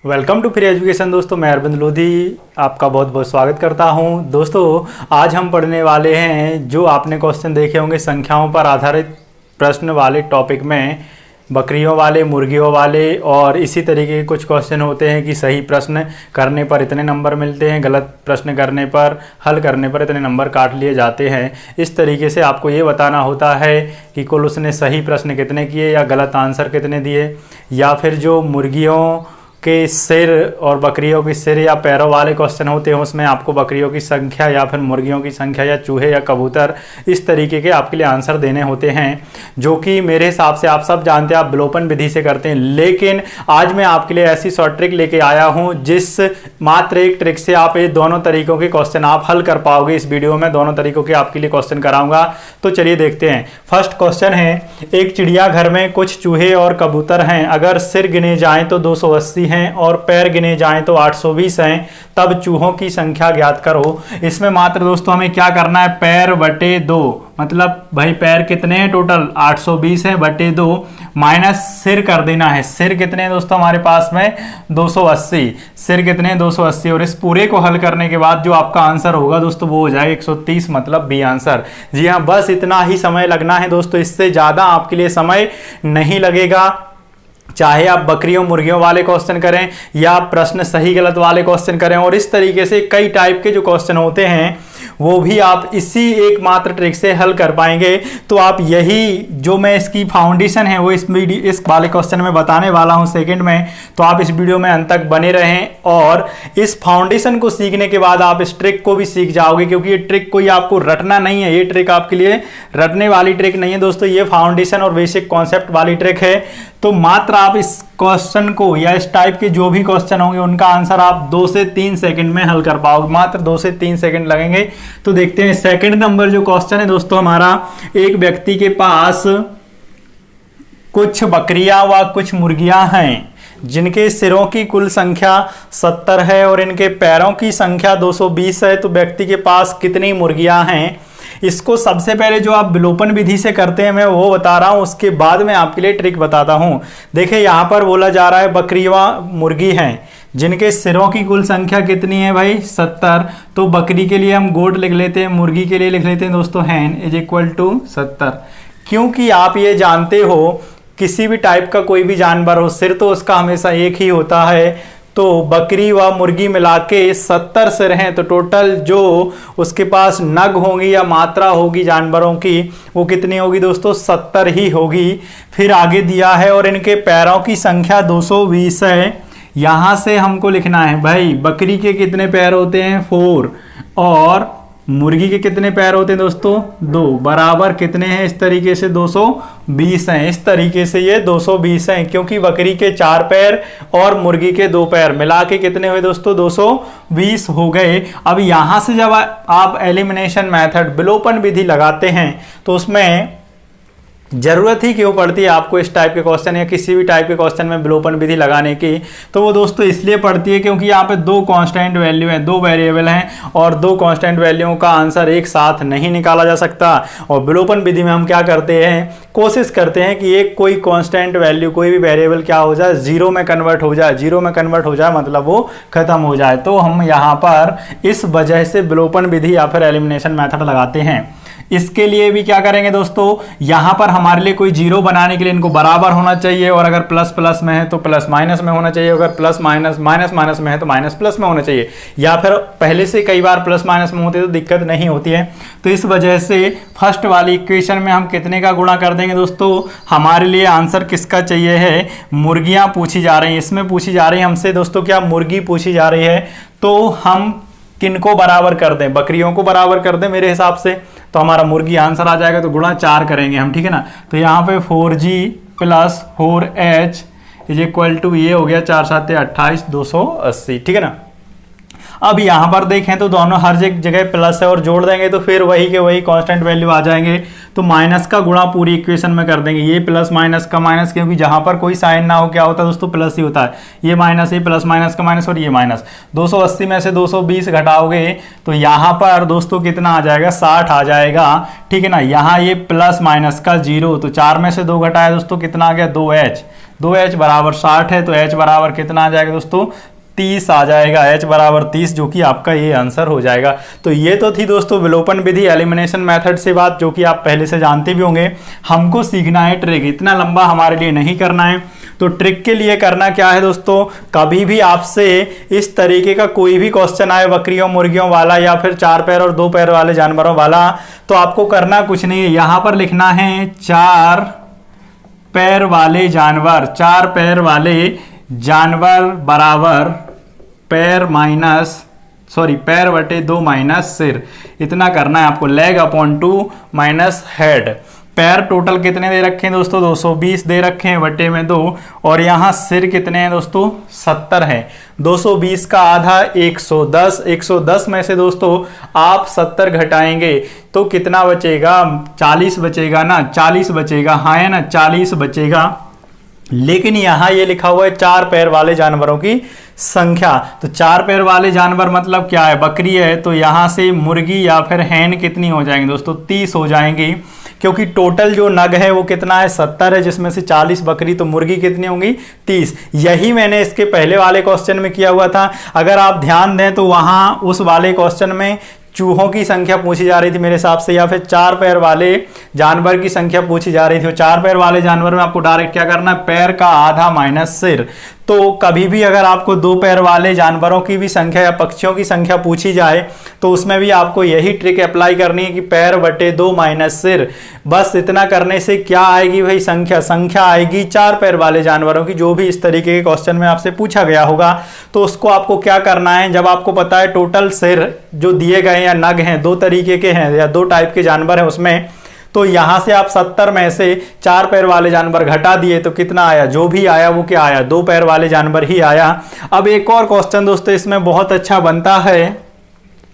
Welcome to free education. दोस्तों मैं अरविंद लोधी आपका बहुत बहुत स्वागत करता हूं। दोस्तों आज हम पढ़ने वाले हैं जो आपने क्वेश्चन देखे होंगे संख्याओं पर आधारित प्रश्न वाले टॉपिक में, बकरियों वाले, मुर्गियों वाले, और इसी तरीके के कुछ क्वेश्चन होते हैं कि सही प्रश्न करने पर इतने नंबर मिलते हैं, गलत प्रश्न करने पर, हल करने पर इतने नंबर काट लिए जाते हैं। इस तरीके से आपको ये बताना होता है कि कुल उसने सही प्रश्न कितने किए या गलत आंसर कितने दिए, या फिर जो मुर्गियों के सिर और बकरियों के सिर या पैरों वाले क्वेश्चन होते हैं उसमें आपको बकरियों की संख्या या फिर मुर्गियों की संख्या या चूहे या कबूतर, इस तरीके के आपके लिए आंसर देने होते हैं, जो कि मेरे हिसाब से आप सब जानते हैं, आप विलोपन विधि से करते हैं। लेकिन आज मैं आपके लिए ऐसी शॉर्ट ट्रिक लेके आया हूं जिस मात्र एक ट्रिक से आप ये दोनों तरीकों के क्वेश्चन आप हल कर पाओगे। इस वीडियो में दोनों तरीकों के आपके लिए क्वेश्चन कराऊंगा, तो चलिए देखते हैं। फर्स्ट क्वेश्चन है, एक चिड़ियाघर में कुछ चूहे और कबूतर हैं। अगर सिर गिने जाएं तो 280 हैं और पैर गिने जाएं तो 820 हैं, तब चूहों की संख्या ज्ञात करो। इसमें मात्र दोस्तों हमें क्या करना है, पैर बटे 2, मतलब भाई पैर कितने हैं टोटल 820 है बटे 2, माइनस सिर कर देना है। सिर कितने हैं दोस्तों हमारे पास में 280, सिर कितने 280, और इस पूरे को हल करने के बाद जो आपका आंसर होगा दोस्तों वो हो जाएगा 130, मतलब बी आंसर। जी हाँ, बस इतना ही समय लगना है दोस्तों, इससे ज्यादा आपके लिए समय नहीं लगेगा। चाहे आप बकरियों मुर्गियों वाले क्वेश्चन करें या प्रश्न सही गलत वाले क्वेश्चन करें, और इस तरीके से कई टाइप के जो क्वेश्चन होते हैं वो भी आप इसी एकमात्र ट्रिक से हल कर पाएंगे। तो आप यही जो मैं इसकी फाउंडेशन है वो इस वाले क्वेश्चन में बताने वाला हूं सेकंड में, तो आप इस वीडियो में अंत तक बने रहें। और इस फाउंडेशन को सीखने के बाद आप इस ट्रिक को भी सीख जाओगे, क्योंकि ये ट्रिक कोई आपको रटना नहीं है, ये ट्रिक आपके लिए रटने वाली ट्रिक नहीं है दोस्तों, ये फाउंडेशन और बेसिक कॉन्सेप्ट वाली ट्रिक है। तो मात्र आप इस क्वेश्चन को या इस टाइप के जो भी क्वेश्चन होंगे उनका आंसर आप 2 से 3 सेकंड में हल कर पाओगे, मात्र 2 से 3 सेकंड लगेंगे। तो देखते हैं सेकंड नंबर जो क्वेश्चन है दोस्तों हमारा, एक व्यक्ति के पास कुछ बकरियां व कुछ मुर्गियां हैं जिनके सिरों की कुल संख्या 70 है और इनके पैरों की संख्या 220 है, तो व्यक्ति के पास कितनी मुर्गियां हैं। इसको सबसे पहले जो आप विलोपन विधि से करते हैं मैं वो बता रहा हूं, उसके बाद मैं आपके लिए ट्रिक बताता हूं। देखिए यहां पर बोला जा रहा है बकरियां मुर्गी हैं जिनके सिरों की कुल संख्या कितनी है भाई 70, तो बकरी के लिए हम गोट लिख लेते हैं, मुर्गी के लिए लिख लेते हैं दोस्तों हैन इज इक्वल टू 70। क्योंकि आप ये जानते हो किसी भी टाइप का कोई भी जानवर हो, सिर तो उसका हमेशा एक ही होता है, तो बकरी व मुर्गी मिला के 70 सिर हैं, तो टोटल जो उसके पास नग होंगी या मात्रा होगी जानवरों की वो कितनी होगी दोस्तों 70 ही होगी। फिर आगे दिया है और इनके पैरों की संख्या 220 है। यहां से हमको लिखना है भाई बकरी के कितने पैर होते हैं 4 और मुर्गी के कितने पैर होते हैं दोस्तों 2, बराबर कितने हैं, इस तरीके से 220 हैं। इस तरीके से ये 220 हैं, क्योंकि बकरी के 4 पैर और मुर्गी के 2 पैर मिला के कितने हुए दोस्तों 220 हो गए। अब यहां से जब आप एलिमिनेशन मेथड विलोपन विधि लगाते हैं तो उसमें जरूरत ही क्यों पड़ती है आपको इस टाइप के क्वेश्चन या किसी भी टाइप के क्वेश्चन में विलोपन विधि लगाने की, तो वो दोस्तों इसलिए पड़ती है क्योंकि यहाँ पे 2 कांस्टेंट वैल्यू हैं, 2 वेरिएबल हैं, और 2 कांस्टेंट वैल्यूओं का आंसर एक साथ नहीं निकाला जा सकता। और विलोपन विधि में हम क्या करते हैं, कोशिश करते हैं कि एक कोई कांस्टेंट वैल्यू कोई भी वेरिएबल क्या हो जाए, 0 में कन्वर्ट हो जाए, 0 में कन्वर्ट हो जाए मतलब वो खत्म हो जाए। तो हम यहाँ पर इस वजह से विलोपन विधि या फिर एलिमिनेशन मेथड लगाते हैं। इसके लिए भी क्या करेंगे दोस्तों, यहां पर हमारे लिए कोई 0 बनाने के लिए इनको बराबर होना चाहिए, और अगर प्लस प्लस में है तो प्लस माइनस में होना चाहिए, अगर प्लस माइनस माइनस माइनस में है तो माइनस प्लस में होना चाहिए, या फिर पहले से कई बार प्लस माइनस में होती है तो दिक्कत नहीं होती है। तो इस वजह से फर्स्ट वाली इक्वेशन में हम कितने का गुणा कर देंगे दोस्तों, हमारे लिए आंसर किसका चाहिए है, मुर्गियां पूछी जा रही हैं, इसमें पूछी जा रही है हमसे दोस्तों क्या मुर्गी पूछी जा रही है, तो हम किनको बराबर कर दें, बकरियों को बराबर कर दें मेरे हिसाब से, तो हमारा मुर्गी आंसर आ जाएगा, तो गुणा 4 करेंगे हम, ठीक है ना। तो यहाँ पे 4G plus 4H is equal to ये हो गया 4 7 28 280, ठीक है ना। अब यहाँ पर देखें तो दोनों हर जगह प्लस है और जोड़ देंगे तो फिर वही के वही कांस्टेंट वैल्यू आ जाएंगे, तो माइनस का गुणा पूरी इक्वेशन में कर देंगे, ये प्लस माइनस का माइनस, क्योंकि जहां पर कोई साइन ना हो क्या होता है दोस्तों प्लस ही होता है, ये माइनस, ये प्लस माइनस का माइनस और ये माइनस। 280 में से 220 घटाओगे तो यहाँ पर दोस्तों कितना आ जाएगा 60 आ जाएगा, ठीक है ना। यहाँ ये प्लस माइनस का 0, तो 4 में से 2 घटाया दोस्तों कितना आ गया 2H, 2h बराबर 60 है, तो h बराबर कितना आ जाएगा दोस्तों, 30 आ जाएगा। h बराबर 30, जो कि आपका ये आंसर हो जाएगा। तो ये तो थी दोस्तों विलोपन विधि, एलिमिनेशन मेथड से बात, जो कि आप पहले से जानते भी होंगे। हमको सीखना है ट्रिक, इतना लंबा हमारे लिए नहीं करना है। तो ट्रिक के लिए करना क्या है दोस्तों, कभी भी आपसे इस तरीके का कोई भी क्वेश्चन आए बकरियों मुर्गियों वाला या फिर 4 पैर और 2 पैर वाले जानवरों वाला, तो आपको करना कुछ नहीं है, यहां पर लिखना है 4 पैर वाले जानवर, 4 पैर वाले जानवर बराबर पैर बटे 2 माइनस सिर, इतना करना है आपको। Leg upon 2 minus head. पैर टोटल कितने दे रखे हैं दोस्तों, 220 दे रखे हैं बटे में 2, और यहाँ सिर कितने हैं दोस्तों, 70 है। 220 का आधा 110, 110 में से दोस्तों आप 70 घटाएंगे तो कितना बचेगा, 40 बचेगा ना, 40 बचेगा, हाँ है ना, 40 बचेगा। लेकिन यहाँ ये लिखा हुआ है 4 पैर वाले जानवरों की संख्या, तो 4 पैर वाले जानवर मतलब क्या है, बकरी है, तो यहाँ से मुर्गी या फिर हैन कितनी हो जाएंगी दोस्तों, 30 हो जाएंगी, क्योंकि टोटल जो नग है वो कितना है, 70 है, जिसमें से 40 बकरी, तो मुर्गी कितनी होंगी, 30। यही मैंने इसके पहले वाले क्वेश्चन में किया हुआ था। अगर आप ध्यान दें तो वहां उस वाले क्वेश्चन में चूहों की संख्या पूछी जा रही थी मेरे हिसाब से, या फिर 4 पैर वाले जानवर की संख्या पूछी जा रही थी। 4 पैर वाले जानवर में आपको डायरेक्ट क्या करना है, पैर का आधा माइनस सिर। तो कभी भी अगर आपको 2 पैर वाले जानवरों की भी संख्या या पक्षियों की संख्या पूछी जाए तो उसमें भी आपको यही ट्रिक अप्लाई करनी है कि पैर बटे 2 माइनस सिर। बस इतना करने से क्या आएगी भाई, संख्या आएगी 4 पैर वाले जानवरों की, जो भी इस तरीके के क्वेश्चन में आपसे पूछा गया होगा। तो उसको आपको क्या करना है, जब आपको पता है टोटल सिर जो दिए गए या नग हैं 2 तरीके के हैं या 2 टाइप के जानवर हैं उसमें, तो यहां से आप 70 में से 4 पैर वाले जानवर घटा दिए तो कितना आया, जो भी आया वो क्या आया, 2 पैर वाले जानवर ही आया। अब एक और क्वेश्चन दोस्तों इसमें बहुत अच्छा बनता है,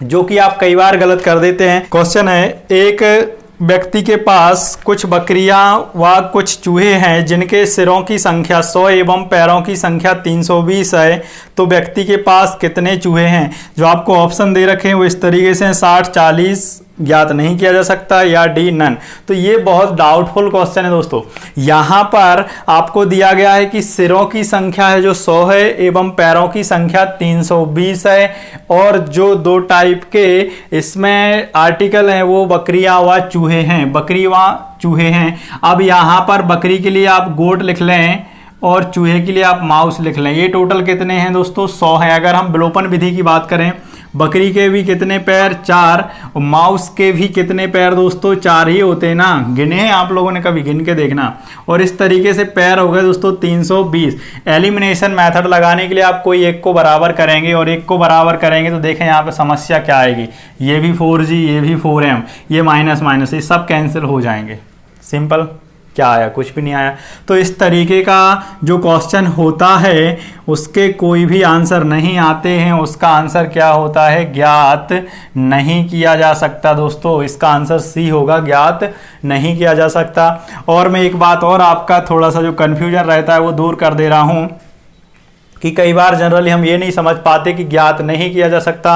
जो कि आप कई बार गलत कर देते हैं। क्वेश्चन है, एक व्यक्ति के पास कुछ बकरियां व कुछ चूहे हैं जिनके सिरों की संख्या 100 एवं पैरों की संख्या 320 है, तो व्यक्ति के पास कितने चूहे हैं। जो आपको ऑप्शन दे रखे हैं वो इस तरीके से 60, 40, ज्ञात नहीं किया जा सकता, या डी नन। तो ये बहुत डाउटफुल क्वेश्चन है दोस्तों। यहाँ पर आपको दिया गया है कि सिरों की संख्या है जो 100 है एवं पैरों की संख्या 320 है, और जो 2 टाइप के इसमें आर्टिकल हैं वो बकरियां व चूहे हैं, बकरी व चूहे हैं। अब यहाँ पर बकरी के लिए आप गोट लिख लें और चूहे के लिए आप माउस लिख लें। ये टोटल कितने हैं दोस्तों, 100 है। अगर हम विलोपन विधि की बात करें, बकरी के भी कितने पैर, 4, और माउस के भी कितने पैर दोस्तों, 4 ही होते हैं ना, गिने हैं आप लोगों ने, कभी गिन के देखना। और इस तरीके से पैर हो गए दोस्तों 320। एलिमिनेशन मेथड लगाने के लिए आप कोई एक को बराबर करेंगे, और एक को बराबर करेंगे तो देखें यहाँ पे समस्या क्या आएगी, ये भी 4G, ये भी 4M, ये माइनस माइनस, ये सब कैंसिल हो जाएंगे। सिंपल, क्या आया, कुछ भी नहीं आया। तो इस तरीके का जो क्वेश्चन होता है उसके कोई भी आंसर नहीं आते हैं, उसका आंसर क्या होता है, ज्ञात नहीं किया जा सकता दोस्तों। इसका आंसर सी होगा, ज्ञात नहीं किया जा सकता। और मैं एक बात और आपका थोड़ा सा जो कन्फ्यूजन रहता है वो दूर कर दे रहा हूँ कि कई बार जनरली हम ये नहीं समझ पाते कि ज्ञात नहीं किया जा सकता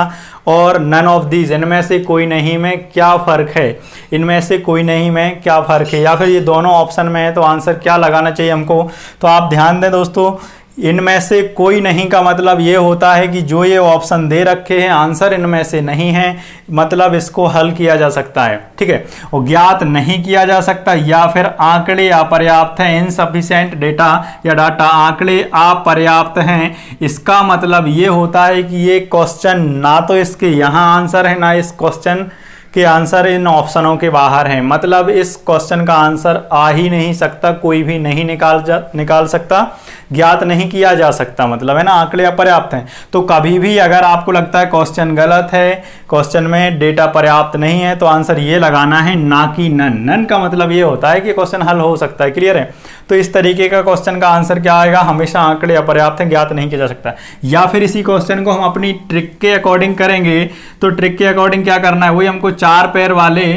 और नन ऑफ दीज, इनमें से कोई नहीं में क्या फ़र्क है, इनमें से कोई नहीं में क्या फ़र्क है, या फिर ये दोनों ऑप्शन में है तो आंसर क्या लगाना चाहिए हमको। तो आप ध्यान दें दोस्तों, इनमें से कोई नहीं का मतलब ये होता है कि जो ये ऑप्शन दे रखे हैं आंसर इनमें से नहीं है, मतलब इसको हल किया जा सकता है, ठीक है। और ज्ञात नहीं किया जा सकता या फिर आंकड़े अपर्याप्त हैं, इनसफिशिएंट डेटा या डाटा, आंकड़े अपर्याप्त हैं, इसका मतलब ये होता है कि ये क्वेश्चन ना तो इसके यहाँ आंसर है, ना इस क्वेश्चन के आंसर इन ऑप्शनों के बाहर हैं। मतलब इस क्वेश्चन का आंसर आ ही नहीं सकता, कोई भी नहीं निकाल सकता, ज्ञात नहीं किया जा सकता, मतलब है ना, आंकड़े अपर्याप्त हैं। तो कभी भी अगर आपको लगता है क्वेश्चन गलत है, क्वेश्चन में डेटा पर्याप्त नहीं है, तो आंसर ये लगाना है, ना कि नन। नन का मतलब ये होता है कि क्वेश्चन हल हो सकता है, क्लियर है। तो इस तरीके का क्वेश्चन का आंसर क्या आएगा, हमेशा आंकड़े अपर्याप्त हैं, ज्ञात नहीं किया जा सकता। या फिर इसी क्वेश्चन को हम अपनी ट्रिक के अकॉर्डिंग करेंगे, तो ट्रिक के अकॉर्डिंग क्या करना है, वही हमको 4 पैर वाले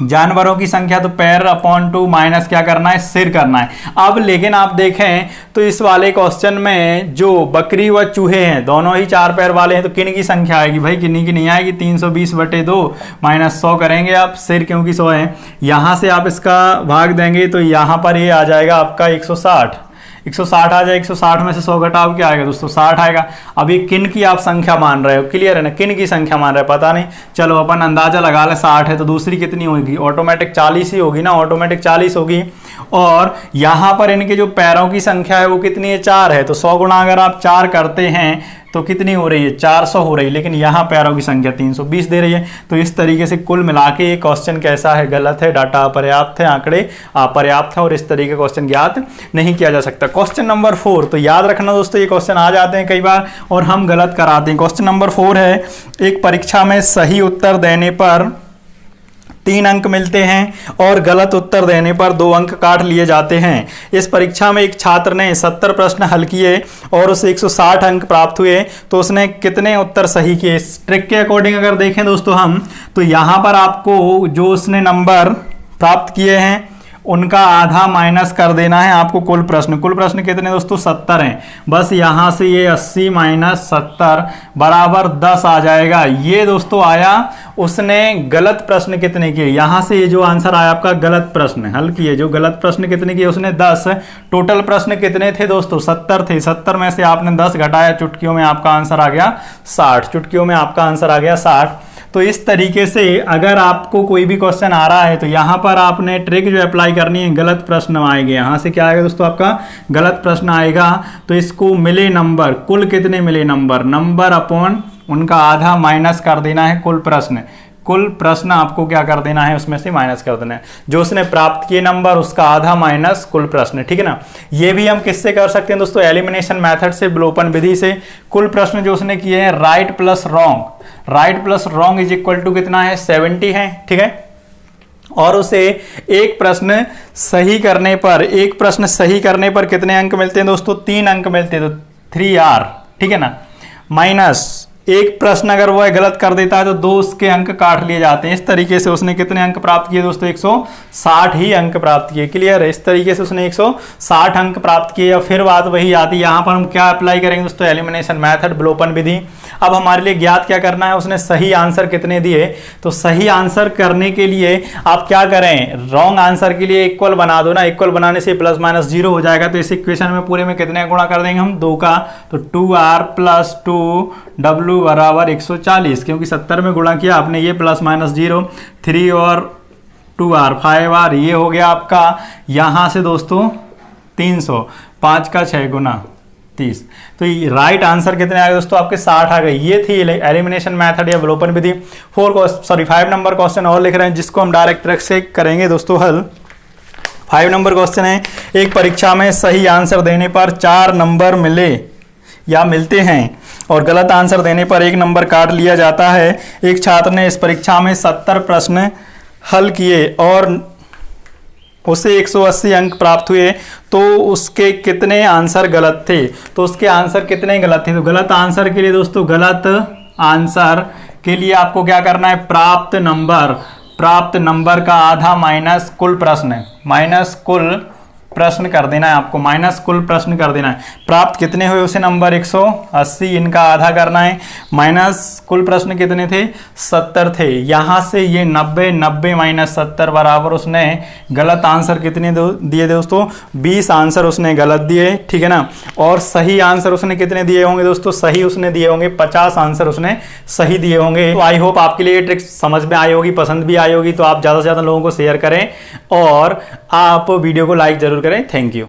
जानवरों की संख्या, तो पैर अपॉन 2 माइनस क्या करना है, सिर करना है। अब लेकिन आप देखें तो इस वाले क्वेश्चन में जो बकरी व चूहे हैं दोनों ही 4 पैर वाले हैं, तो किन की संख्या आएगी भाई, किन्हीं की नहीं आएगी। 320/2 माइनस 100 करेंगे आप, सिर क्योंकि 100 है, यहां से आप इसका भाग देंगे तो यहां पर ये आ जाएगा आपका 160। 160 आ जाए, 160 में से 100 घटाओ क्या आएगा दोस्तों, 60 आएगा। अभी किन की आप संख्या मान रहे हो, क्लियर है ना, किन की संख्या मान रहे हो पता नहीं, चलो अपन अंदाजा लगा ले 60 है तो दूसरी कितनी होगी, ऑटोमेटिक 40 ही होगी ना, ऑटोमेटिक 40 होगी। और यहाँ पर इनके जो पैरों की संख्या है वो कितनी है, 4 है, तो 100 गुणा अगर आप 4 करते हैं तो कितनी हो रही है, 400 हो रही है, लेकिन यहाँ पैरों की संख्या 320 दे रही है। तो इस तरीके से कुल मिला के ये क्वेश्चन कैसा है, गलत है, डाटा अपर्याप्त है, आंकड़े अपर्याप्त है और इस तरीके का क्वेश्चन ज्ञात नहीं किया जा सकता। क्वेश्चन नंबर 4, तो याद रखना दोस्तों ये क्वेश्चन आ जाते हैं कई बार और हम गलत कराते हैं। क्वेश्चन नंबर 4 है, एक परीक्षा में सही उत्तर देने पर 3 अंक मिलते हैं और गलत उत्तर देने पर 2 अंक काट लिए जाते हैं। इस परीक्षा में एक छात्र ने 70 प्रश्न हल किए और उसे 160 अंक प्राप्त हुए, तो उसने कितने उत्तर सही किए। इस ट्रिक के अकॉर्डिंग अगर देखें दोस्तों हम, तो यहाँ पर आपको जो उसने नंबर प्राप्त किए हैं उनका आधा माइनस कर देना है आपको कुल प्रश्न कितने दोस्तों, 70 हैं। बस यहाँ से ये 80 माइनस 70 बराबर 10 आ जाएगा। ये दोस्तों आया, उसने गलत प्रश्न कितने किए, यहाँ से ये जो आंसर आया आपका गलत प्रश्न हल किए, जो गलत प्रश्न कितने किए उसने 10। टोटल प्रश्न कितने थे दोस्तों, 70 थे। 70 में से आपने 10 घटाया, चुटकियों में आपका आंसर आ गया 60, चुटकियों में आपका आंसर आ गया 60। तो इस तरीके से अगर आपको कोई भी क्वेश्चन आ रहा है तो यहाँ पर आपने ट्रिक जो अप्लाई करनी है, गलत प्रश्न आएंगे, यहाँ से क्या आएगा दोस्तों आपका गलत प्रश्न आएगा, तो इसको मिले नंबर, कुल कितने मिले नंबर अपॉन उनका आधा माइनस कर देना है कुल प्रश्न आपको क्या कर देना है, उसमें से माइनस कर देना है। जो उसने प्राप्त किए नंबर उसका आधा माइनस कुल प्रश्न, ठीक है ना। ये भी हम किससे कर सकते हैं दोस्तों, एलिमिनेशन मेथड से, विलोपन विधि से। कुल प्रश्न जो उसने किए हैं right plus wrong is equal to कितना है, 70 है, ठीक है। और उसे एक प्रश्न सही करने पर कितने अंक मिलते हैं दोस्तों, 3 अंक मिलते हैं, तो 3R, ठीक है ना। माइनस एक प्रश्न अगर वो गलत कर देता है तो 2 उसके अंक काट लिए जाते हैं। इस तरीके से उसने कितने अंक प्राप्त किए दोस्तों, 160 ही अंक प्राप्त किए, क्लियर है। इस तरीके से उसने 160 अंक प्राप्त किए। और फिर बात वही आती है, यहाँ पर हम क्या अप्लाई करेंगे दोस्तों, एलिमिनेशन मेथड, विलोपन विधि। अब हमारे लिए ज्ञात क्या करना है, उसने सही आंसर कितने दिए, तो सही आंसर करने के लिए आप क्या करें, रॉन्ग आंसर के लिए इक्वल बना दो ना, इक्वल बनाने से प्लस माइनस 0 हो जाएगा। तो इस इक्वेशन में पूरे में कितने गुणा कर देंगे हम, 2 का, तो 2R प्लस 2W बराबर 140, क्योंकि 70 में गुणा किया आपने, ये प्लस माइनस 0, 3 और 2R 5R, ये हो गया आपका यहाँ से दोस्तों 300, 5 का 6 गुना 30। तो राइट आंसर कितने आ गए दोस्तों आपके, 60 आ गए। ये थी एलिमिनेशन मेथड या विलोपन विधि। 5 नंबर क्वेश्चन और लिख रहे हैं जिसको हम डायरेक्ट ट्रिक से करेंगे दोस्तों हल। 5 नंबर क्वेश्चन है, एक परीक्षा में सही आंसर देने पर 4 नंबर मिलते हैं और गलत आंसर देने पर 1 नंबर काट लिया जाता है। एक छात्र ने इस परीक्षा में 70 प्रश्न हल किए और उसे 180 अंक प्राप्त हुए, तो उसके कितने आंसर गलत थे, तो उसके आंसर कितने गलत थे। तो गलत आंसर के लिए दोस्तों, गलत आंसर के लिए आपको क्या करना है, प्राप्त नंबर का आधा माइनस कुल प्रश्न कर देना है आपको, माइनस कुल प्रश्न कर देना है। प्राप्त कितने हुए उसे नंबर, 180, इनका आधा करना है, माइनस कुल प्रश्न कितने थे, 70 थे। यहाँ से ये 90 माइनस 70 बराबर उसने गलत आंसर कितने दिए दोस्तों, 20 आंसर उसने गलत दिए, ठीक है ना। और सही आंसर उसने कितने दिए होंगे दोस्तों, सही उसने दिए होंगे 50 आंसर उसने सही दिए होंगे। तो आई होप आपके लिए ये ट्रिक समझ में आई होगी, पसंद भी आई होगी। तो आप ज़्यादा से ज़्यादा लोगों को शेयर करें और आप वीडियो को लाइक जरूर करें। Thank you.